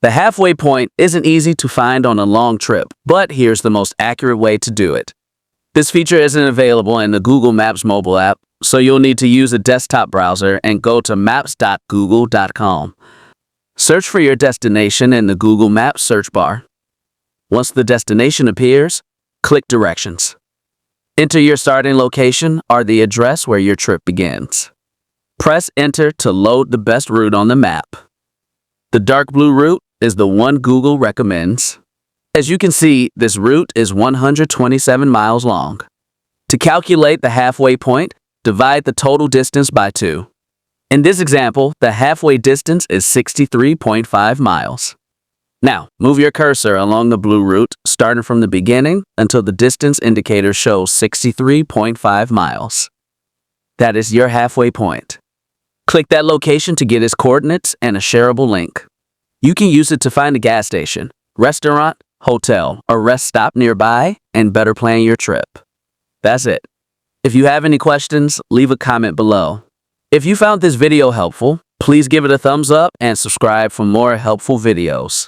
The halfway point isn't easy to find on a long trip, but here's the most accurate way to do it. This feature isn't available in the Google Maps mobile app, so you'll need to use a desktop browser and go to maps.google.com. Search for your destination in the Google Maps search bar. Once the destination appears, click Directions. Enter your starting location or the address where your trip begins. Press Enter to load the best route on the map. The dark blue route is the one Google recommends. As you can see, this route is 127 miles long. To calculate the halfway point, divide the total distance by 2. In this example, the halfway distance is 63.5 miles. Now, move your cursor along the blue route, starting from the beginning until the distance indicator shows 63.5 miles. That is your halfway point. Click that location to get its coordinates and a shareable link. You can use it to find a gas station, restaurant, hotel, or rest stop nearby and better plan your trip. That's it. If you have any questions, leave a comment below. If you found this video helpful, please give it a thumbs up and subscribe for more helpful videos.